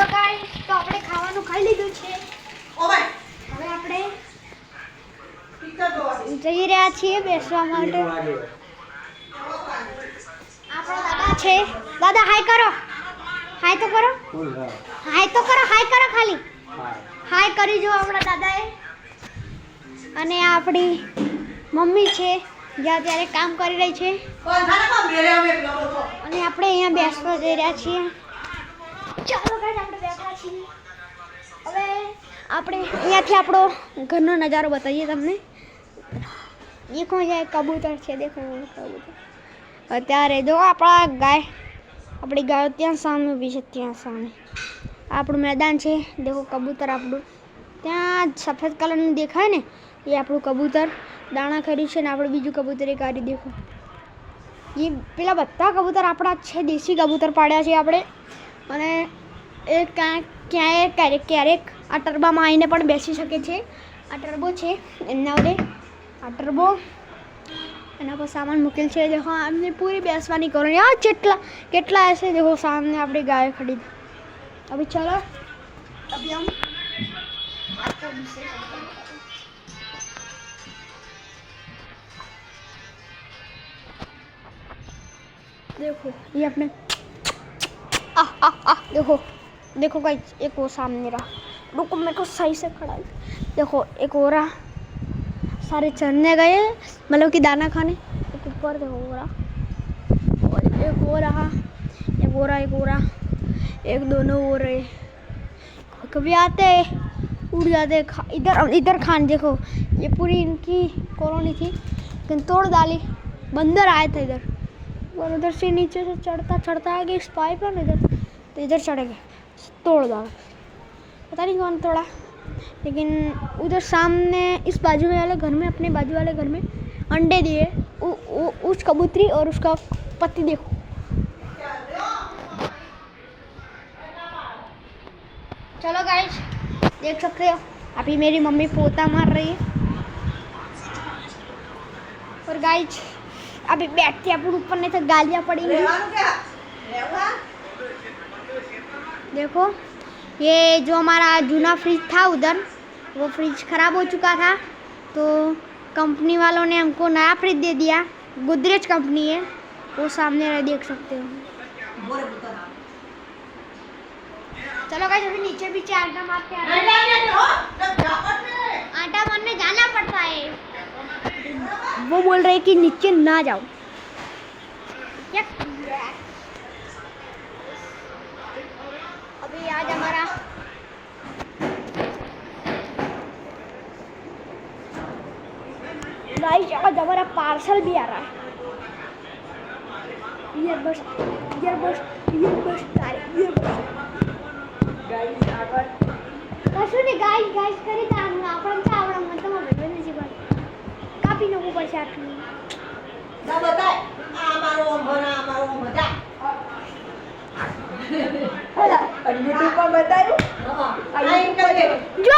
guys તો આપણે ખાવાનું ખાઈ લીધું છે હવે આપણે જઈ રહ્યા છીએ બેસવા માટે આપણા દાદા છે દાદા હાય કરો હાય તો કરો હાય કરો ખાલી હાય કરી જો આપણા દાદાએ અને આપણી મમ્મી છે જ્યાં ત્યારે કામ કરી રહી છે અને આપણે અહીંયા બેસવા જઈ રહ્યા છીએ ચાલો ગાઈસ આપણે બેઠા છીએ હવે આપણે અહીંયાથી આપણો ઘરનો નજારો બતાવીએ તમને દેખો જાય કબૂતર છે દેખો કબૂતર અત્યારે જો આપણી ગાયો ત્યાં સામે ઊભી છે ત્યાં સામે આપણું મેદાન છે દેખો કબૂતર આપણું ત્યાં સફેદ કલરનું દેખાય ને એ આપણું કબૂતર દાણા કર્યું છે ને આપણે બીજું કબૂતર એક આરી દેખો એ પેલા બધા કબૂતર આપણા છે દેશી કબૂતર પાડ્યા છે આપણે અને એ ક્યારેક આ ટર્બામાં આવીને પણ બેસી શકે છે આ ટર્બો છે એમના વડે આ ટર્બો એના પર સામાન મૂકેલ છે દેખો એમને પૂરી બેસવાની કરો યાર કેટલા હશે દેખો સામને આપણી ગાય ખડી अभी चलो अभी हम आपको देखो ये अपने देखो गाइस एक वो सामने रहा रुको मेरे को सही से खड़ा देखो एक और रहा सारे चरने गए मतलब कि दाना खाने एक ऊपर देखो हो रहा और एक और रहा एक दोनों हो रहे कभी आते उड़ जाते इधर खान देखो ये पूरी इनकी कॉलोनी थी लेकिन तोड़ डाली बंदर आए थे इधर और उधर से नीचे से चढ़ता आ गया इस पाइप है ना इधर तो इधर चढ़ गए तोड़ डाला पता नहीं कौन तोड़ा लेकिन उधर सामने इस बाजू वाले घर में अपने बाजू वाले घर में अंडे दिए उस कबूतरी और उसका पति देखो चलो गाइस देख सकते हो अभी मेरी मम्मी पोता मार रही है और गाइस अभी बैठते अपन ऊपर नहीं तो गालियाँ पड़ेंगी देखो ये जो हमारा जूना फ्रिज था उधर वो फ्रिज ख़राब हो चुका था तो कंपनी वालों ने हमको नया फ्रिज दे दिया गोदरेज कंपनी है वो सामने देख सकते हो चलो गाइस अभी नीचे आटा मारते हैं आटा मारने जाना पड़ता है वो बोल रहे कि नीचे ना जाओ अभी आज हमारा गाइस आज हमारा पार्सल भी आ रहा है ईयरबड्स કશું નહીં ગાઈસ કરી દાનું આપણને તો આવડે મને તો ભાઈ નથી ભાઈ કાપી નાખવું પડશે આટલું ના બતાય આ મારો બતા યુટ્યુબ પર બતાયું હા આ એમ કરે જો